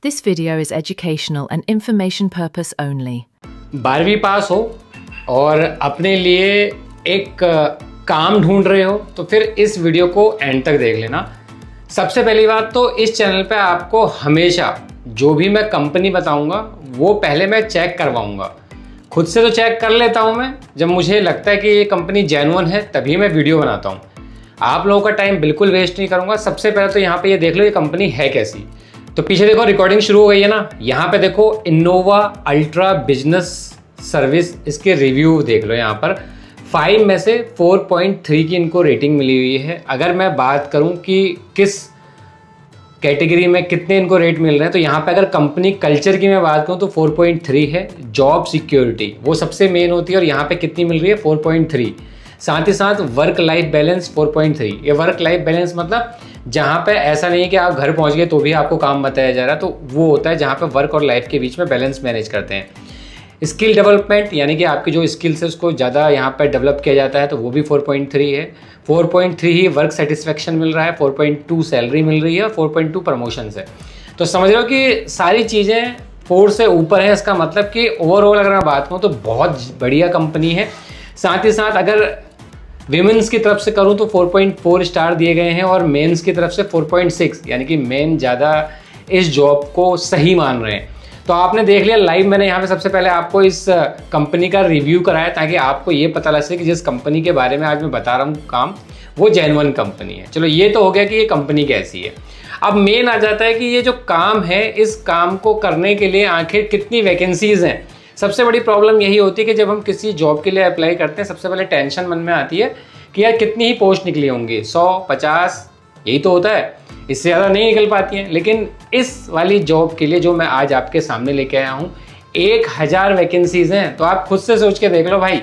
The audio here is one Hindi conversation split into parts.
This video is educational and information purpose only. 12वीं पास हो और अपने लिए एक काम ढूंढ रहे हो तो फिर इस वीडियो को एंड तक देख लेना। सबसे पहली बात तो इस चैनल पे आपको हमेशा जो भी मैं कंपनी बताऊंगा वो पहले मैं चेक करवाऊंगा। खुद से तो चेक कर लेता हूं मैं, जब मुझे लगता है कि ये कंपनी जेन्युइन है तभी मैं वीडियो बनाता हूं। आप लोगों का टाइम बिल्कुल वेस्ट नहीं करूंगा। सबसे पहले तो यहाँ पे ये देख लो ये कंपनी है कैसी। तो पीछे देखो रिकॉर्डिंग शुरू हो गई है ना, यहाँ पे देखो इनोवा अल्ट्रा बिजनेस सर्विस, इसके रिव्यू देख लो। यहाँ पर 5 में से 4.3 की इनको रेटिंग मिली हुई है। अगर मैं बात करूं कि किस कैटेगरी में कितने इनको रेट मिल रहे हैं तो यहाँ पे अगर कंपनी कल्चर की मैं बात करूं तो 4.3 है। जॉब सिक्योरिटी वो सबसे मेन होती है और यहाँ पे कितनी मिल रही है 4.3। साथ ही साथ वर्क लाइफ बैलेंस 4.3। ये वर्क लाइफ बैलेंस मतलब जहाँ पे ऐसा नहीं है कि आप घर पहुँच गए तो भी आपको काम बताया जा रहा है, तो वो होता है जहाँ पे वर्क और लाइफ के बीच में बैलेंस मैनेज करते हैं। स्किल डेवलपमेंट यानी कि आपकी जो स्किल्स है उसको ज़्यादा यहाँ पर डेवलप किया जाता है तो वो भी 4.3 है। 4.3 ही वर्क सेटिस्फेक्शन मिल रहा है, 4.2 सैलरी मिल रही है और 4.2 प्रमोशन है। तो समझ रहे हो कि सारी चीज़ें 4 से ऊपर है। इसका मतलब कि ओवरऑल अगर मैं बात करूँ तो बहुत बढ़िया कंपनी है। साथ ही साथ अगर विमेंस की तरफ से करूं तो 4.4 स्टार दिए गए हैं और मेंस की तरफ से 4.6, यानी कि मेन ज़्यादा इस जॉब को सही मान रहे हैं। तो आपने देख लिया लाइव, मैंने यहाँ पे सबसे पहले आपको इस कंपनी का रिव्यू कराया ताकि आपको ये पता लग सके कि जिस कंपनी के बारे में आज मैं बता रहा हूँ काम वो जेन्युइन कंपनी है। चलो ये तो हो गया कि ये कंपनी कैसी है। अब मेन आ जाता है कि ये जो काम है इस काम को करने के लिए आखिर कितनी वैकेंसीज हैं। सबसे बड़ी प्रॉब्लम यही होती है कि जब हम किसी जॉब के लिए अप्लाई करते हैं सबसे पहले टेंशन मन में आती है कि यार कितनी ही पोस्ट निकली होंगी, 100 50 यही तो होता है, इससे ज़्यादा नहीं निकल पाती हैं। लेकिन इस वाली जॉब के लिए जो मैं आज आपके सामने लेके आया हूँ 1000 वैकेंसीज हैं। तो आप खुद से सोच के देख लो भाई,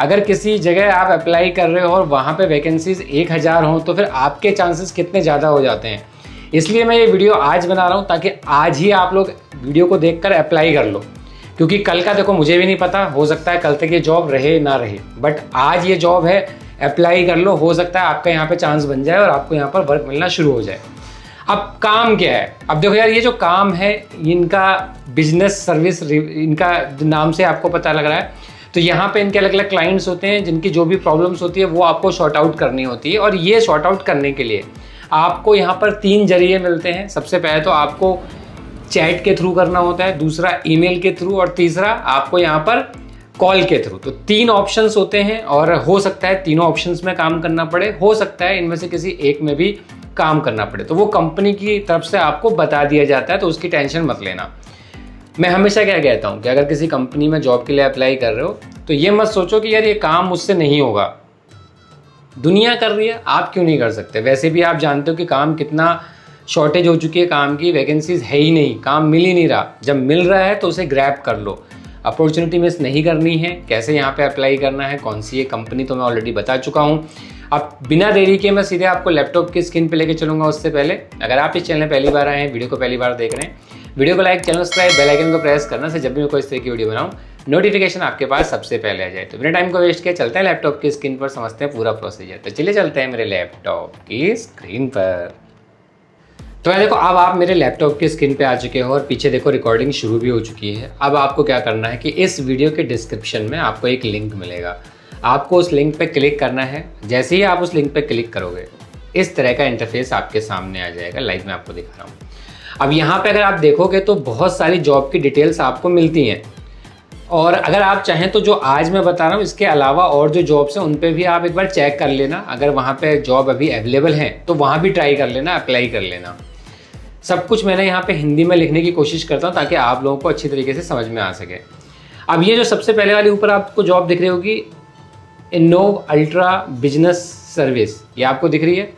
अगर किसी जगह आप अप्लाई कर रहे हो और वहाँ पर वैकेंसीज 1000 हों तो फिर आपके चांसेस कितने ज़्यादा हो जाते हैं। इसलिए मैं ये वीडियो आज बना रहा हूँ ताकि आज ही आप लोग वीडियो को देख कर अप्लाई कर लो, क्योंकि कल का देखो मुझे भी नहीं पता, हो सकता है कल तक ये जॉब रहे ना रहे, बट आज ये जॉब है, अप्लाई कर लो। हो सकता है आपका यहाँ पे चांस बन जाए और आपको यहाँ पर वर्क मिलना शुरू हो जाए। अब काम क्या है, अब देखो यार ये जो काम है इनका बिजनेस सर्विस, इनका नाम से आपको पता लग रहा है। तो यहाँ पे इनके अलग अलग क्लाइंट्स होते हैं जिनकी जो भी प्रॉब्लम्स होती है वो आपको शॉर्ट आउट करनी होती है। और ये शॉर्ट आउट करने के लिए आपको यहाँ पर 3 जरिए मिलते हैं। सबसे पहले तो आपको चैट के थ्रू करना होता है, दूसरा ईमेल के थ्रू और तीसरा आपको यहाँ पर कॉल के थ्रू। तो 3 ऑप्शंस होते हैं और हो सकता है तीनों ऑप्शंस में काम करना पड़े, हो सकता है इनमें से किसी एक में भी काम करना पड़े। तो वो कंपनी की तरफ से आपको बता दिया जाता है, तो उसकी टेंशन मत लेना। मैं हमेशा क्या कहता हूँ कि अगर किसी कंपनी में जॉब के लिए अप्लाई कर रहे हो तो ये मत सोचो कि यार ये काम मुझसे नहीं होगा, दुनिया कर रही है आप क्यों नहीं कर सकते। वैसे भी आप जानते हो कि काम कितना शॉर्टेज हो चुकी है, काम की वैकेंसीज है ही नहीं, काम मिल ही नहीं रहा। जब मिल रहा है तो उसे ग्रैब कर लो, अपॉर्चुनिटी मिस नहीं करनी है। कैसे यहाँ पे अप्लाई करना है, कौन सी ये कंपनी तो मैं ऑलरेडी बता चुका हूँ। अब बिना देरी के मैं सीधे आपको लैपटॉप की स्क्रीन पे लेके चलूँगा। उससे पहले अगर आप इस चैनल पहली बार आए हैं, वीडियो को पहली बार देख रहे हैं, वीडियो को like, channel subscribe, bell icon को प्रेस करना से जब भी मैं कोई इस तरह की वीडियो बनाऊँ नोटिफिकेशन आपके पास सबसे पहले आ जाए। तो बिना टाइम को वेस्ट किए चलते हैं लैपटॉप की स्क्रीन पर, समझते हैं पूरा प्रोसीजर। तो चलिए चलते हैं मेरे लैपटॉप की स्क्रीन पर। तो देखो अब आप मेरे लैपटॉप की स्क्रीन पे आ चुके हो और पीछे देखो रिकॉर्डिंग शुरू भी हो चुकी है। अब आपको क्या करना है कि इस वीडियो के डिस्क्रिप्शन में आपको एक लिंक मिलेगा, आपको उस लिंक पे क्लिक करना है। जैसे ही आप उस लिंक पे क्लिक करोगे इस तरह का इंटरफेस आपके सामने आ जाएगा। लाइव में आपको दिखा रहा हूँ। अब यहाँ पे अगर आप देखोगे तो बहुत सारी जॉब की डिटेल्स आपको मिलती हैं और अगर आप चाहें तो जो आज मैं बता रहा हूँ इसके अलावा और जो जॉब्स हैं उन पर भी आप एक बार चेक कर लेना। अगर वहाँ पर जॉब अभी अवेलेबल है तो वहाँ भी ट्राई कर लेना, अप्लाई कर लेना। सब कुछ मैंने यहाँ पे हिंदी में लिखने की कोशिश करता हूँ ताकि आप लोगों को अच्छी तरीके से समझ में आ सके। अब ये जो सबसे पहले वाली ऊपर आपको जॉब दिख रही होगी इनोवा अल्ट्रा बिजनेस सर्विस, ये आपको दिख रही है।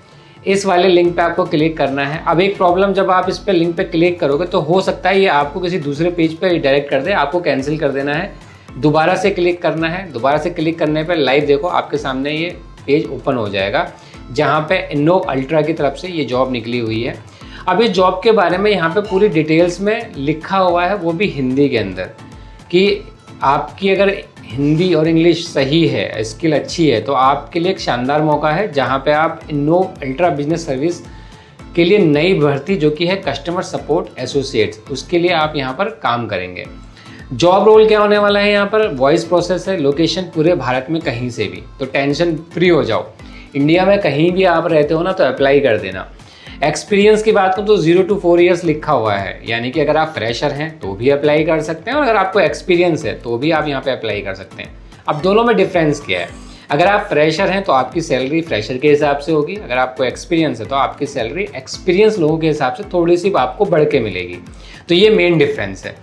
इस वाले लिंक पे आपको क्लिक करना है। अब एक प्रॉब्लम, जब आप इस पे लिंक पे क्लिक करोगे तो हो सकता है ये आपको किसी दूसरे पेज पे रिडायरेक्ट कर दे, आपको कैंसिल कर देना है, दोबारा से क्लिक करना है। दोबारा से क्लिक करने पर लाइव देखो आपके सामने ये पेज ओपन हो जाएगा जहाँ पे इनोवा अल्ट्रा की तरफ से ये जॉब निकली हुई है। अब इस जॉब के बारे में यहाँ पे पूरी डिटेल्स में लिखा हुआ है, वो भी हिंदी के अंदर, कि आपकी अगर हिंदी और इंग्लिश सही है, स्किल अच्छी है, तो आपके लिए एक शानदार मौका है जहाँ पे आप इनोवा अल्ट्रा बिजनेस सर्विस के लिए नई भर्ती जो कि है कस्टमर सपोर्ट एसोसिएट्स, उसके लिए आप यहाँ पर काम करेंगे। जॉब रोल क्या होने वाला है यहाँ पर, वॉइस प्रोसेस है, लोकेशन पूरे भारत में कहीं से भी, तो टेंशन फ्री हो जाओ। इंडिया में कहीं भी आप रहते हो ना तो अप्लाई कर देना। एक्सपीरियंस की बात करूँ तो 0 to 4 years लिखा हुआ है, यानी कि अगर आप फ्रेशर हैं तो भी अप्लाई कर सकते हैं और अगर आपको एक्सपीरियंस है तो भी आप यहाँ पे अप्लाई कर सकते हैं। अब दोनों में डिफरेंस क्या है, अगर आप फ्रेशर हैं तो आपकी सैलरी फ्रेशर के हिसाब से होगी, अगर आपको एक्सपीरियंस है तो आपकी सैलरी एक्सपीरियंस लोगों के हिसाब से थोड़ी सी आपको बढ़ के मिलेगी। तो ये मेन डिफरेंस है।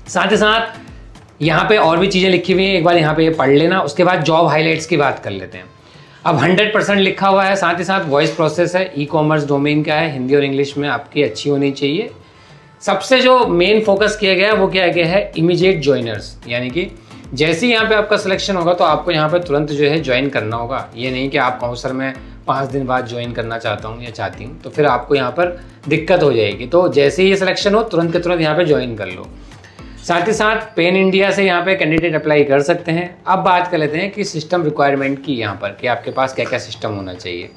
साथ ही साथ यहाँ पे और भी चीज़ें लिखी हुई हैं, एक बार यहाँ पे ये पढ़ लेना। उसके बाद जॉब हाईलाइट्स की बात कर लेते हैं। अब 100% लिखा हुआ है, साथ ही साथ वॉइस प्रोसेस है, ई कॉमर्स डोमेन का है, हिंदी और इंग्लिश में आपकी अच्छी होनी चाहिए। सबसे जो मेन फोकस किया गया है वो क्या गया है, इमीडिएट ज्वाइनर्स, यानी कि जैसे ही यहाँ पे आपका सिलेक्शन होगा तो आपको यहाँ पे तुरंत जो है ज्वाइन करना होगा। ये नहीं कि आप कहो सर मैं 5 दिन बाद ज्वाइन करना चाहता हूँ या चाहती हूँ, तो फिर आपको यहाँ पर दिक्कत हो जाएगी। तो जैसे ही ये सिलेक्शन हो तुरंत के तुरंत यहाँ पे ज्वाइन कर लो। साथ ही साथ पेन इंडिया से यहाँ पे कैंडिडेट अप्लाई कर सकते हैं। अब बात कर लेते हैं कि सिस्टम रिक्वायरमेंट की यहाँ पर, कि आपके पास क्या क्या सिस्टम होना चाहिए।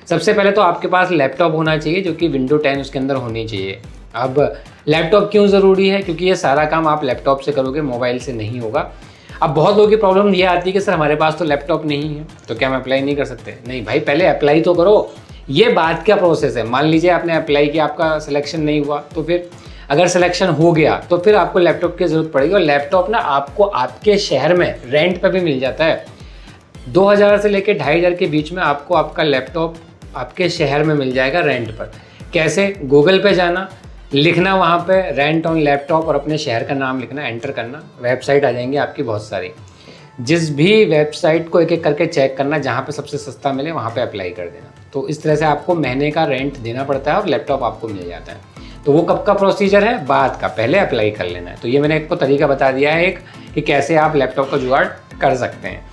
सबसे पहले तो आपके पास लैपटॉप होना चाहिए जो कि विंडो 10 उसके अंदर होनी चाहिए। अब लैपटॉप क्यों ज़रूरी है, क्योंकि ये सारा काम आप लैपटॉप से करोगे, मोबाइल से नहीं होगा। अब बहुत लोगों की प्रॉब्लम ये आती है कि सर हमारे पास तो लैपटॉप नहीं है तो क्या हम अप्लाई नहीं कर सकते। नहीं भाई, पहले अप्लाई तो करो। ये बात क्या प्रोसेस है, मान लीजिए आपने अप्लाई किया, आपका सिलेक्शन नहीं हुआ, तो फिर अगर सिलेक्शन हो गया तो फिर आपको लैपटॉप की ज़रूरत पड़ेगी। और लैपटॉप ना आपको आपके शहर में रेंट पे भी मिल जाता है। 2000 से लेकर 2500 के बीच में आपको आपका लैपटॉप आपके शहर में मिल जाएगा रेंट पर। कैसे, गूगल पे जाना, लिखना वहाँ पे रेंट ऑन लैपटॉप और अपने शहर का नाम लिखना, एंटर करना, वेबसाइट आ जाएंगी आपकी बहुत सारी। जिस भी वेबसाइट को एक एक करके चेक करना, जहाँ पे सबसे सस्ता मिले वहाँ पे अप्लाई कर देना। तो इस तरह से आपको महीने का रेंट देना पड़ता है और लैपटॉप आपको मिल जाता है। तो वो कब का प्रोसीजर है, बाद का, पहले अप्लाई कर लेना है। तो ये मैंने आपको तरीका बता दिया है एक, कि कैसे आप लैपटॉप का जुगाड़ कर सकते हैं।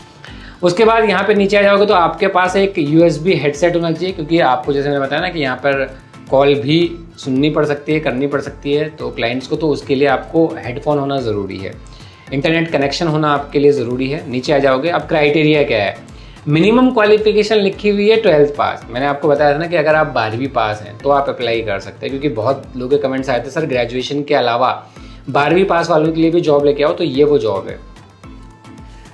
उसके बाद यहाँ पे नीचे आ जाओगे तो आपके पास एक USB हेडसेट होना चाहिए, क्योंकि आपको जैसे मैंने बताया ना कि यहाँ पर कॉल भी सुननी पड़ सकती है, करनी पड़ सकती है तो क्लाइंट्स को, तो उसके लिए आपको हेडफोन होना ज़रूरी है। इंटरनेट कनेक्शन होना आपके लिए ज़रूरी है। नीचे आ जाओगे, अब क्राइटेरिया क्या है, मिनिमम क्वालिफिकेशन लिखी हुई है 12th पास। मैंने आपको बताया था ना कि अगर आप 12वीं पास हैं तो आप अप्लाई कर सकते हैं, क्योंकि बहुत लोगों के कमेंट्स आए थे सर ग्रेजुएशन के अलावा 12वीं पास वालों के लिए भी जॉब लेके आओ, तो ये वो जॉब है।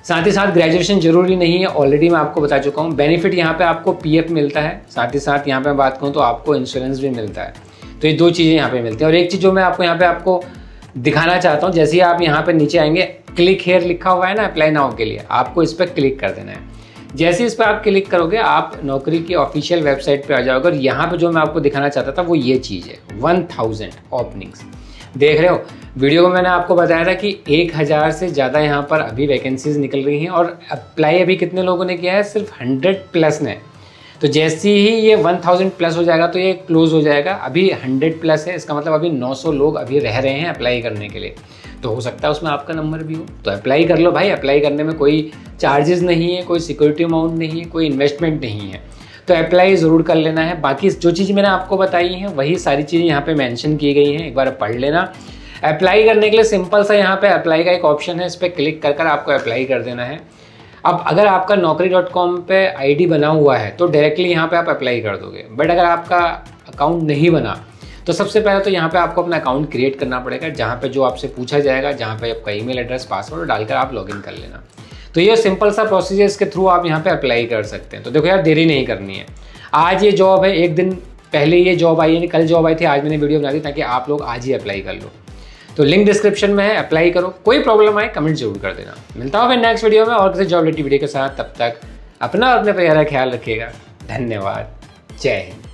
साथ ही साथ ग्रेजुएशन जरूरी नहीं है, ऑलरेडी मैं आपको बता चुका हूँ। बेनिफिट यहाँ पे आपको PF मिलता है, साथ ही साथ यहाँ पे बात करूँ तो आपको इंश्योरेंस भी मिलता है। तो ये 2 चीज़ें यहाँ पे मिलती हैं। और एक चीज़ जो मैं आपको दिखाना चाहता हूँ, जैसे ही आप यहाँ पे नीचे आएंगे, क्लिक हेयर लिखा हुआ है ना अप्लाई नाउ के लिए, आपको इस पर क्लिक कर देना है। जैसे इस पर आप क्लिक करोगे आप नौकरी की ऑफिशियल वेबसाइट पे आ जाओगे। और यहाँ पे जो मैं आपको दिखाना चाहता था वो ये चीज़ है, 1000 ओपनिंग्स। देख रहे हो वीडियो को, मैंने आपको बताया था कि 1000 से ज़्यादा यहाँ पर अभी वैकेंसीज निकल रही हैं और अप्लाई अभी कितने लोगों ने किया है, सिर्फ 100+ ने। तो जैसे ही ये 1000+ हो जाएगा तो ये क्लोज हो जाएगा। अभी 100+ है, इसका मतलब अभी 900 लोग अभी रह रहे हैं अप्लाई करने के लिए। तो हो सकता है उसमें आपका नंबर भी हो, तो अप्लाई कर लो भाई। अप्लाई करने में कोई चार्जेस नहीं है, कोई सिक्योरिटी अमाउंट नहीं है, कोई इन्वेस्टमेंट नहीं है, तो अप्लाई ज़रूर कर लेना है। बाकी जो चीज़ मैंने आपको बताई हैं वही सारी चीज़ें यहाँ पे मेंशन की गई हैं, एक बार पढ़ लेना। अप्लाई करने के लिए सिंपल सा यहाँ पे अप्लाई का एक ऑप्शन है, इस पर क्लिक कर आपको अप्लाई कर देना है। अब अगर आपका naukri.com पे ID बना हुआ है तो डायरेक्टली यहाँ पे आप अप्लाई कर दोगे। बट अगर आपका अकाउंट नहीं बना तो सबसे पहले तो यहाँ पे आपको अपना अकाउंट क्रिएट करना पड़ेगा, जहाँ पे जो आपसे पूछा जाएगा, जहाँ पे आपका ईमेल एड्रेस पासवर्ड डालकर आप लॉगिन कर लेना। तो ये सिंपल सा प्रोसीजर, इसके थ्रू आप यहाँ पे अप्लाई कर सकते हैं। तो देखो यार, देरी नहीं करनी है। आज ये जॉब है, एक दिन पहले ये जॉब आई है, कल जॉब आई थी, आज मैंने वीडियो बना दी ताकि आप लोग आज ही अप्लाई कर लो। तो लिंक डिस्क्रिप्शन में है, अप्लाई करो। कोई प्रॉब्लम आए कमेंट जरूर कर देना। मिलता हूँ फिर नेक्स्ट वीडियो में और किसी जॉब रिलेटेड वीडियो के साथ। तब तक अपना और अपने परिवार का ख्याल रखिएगा। धन्यवाद। जय हिंद।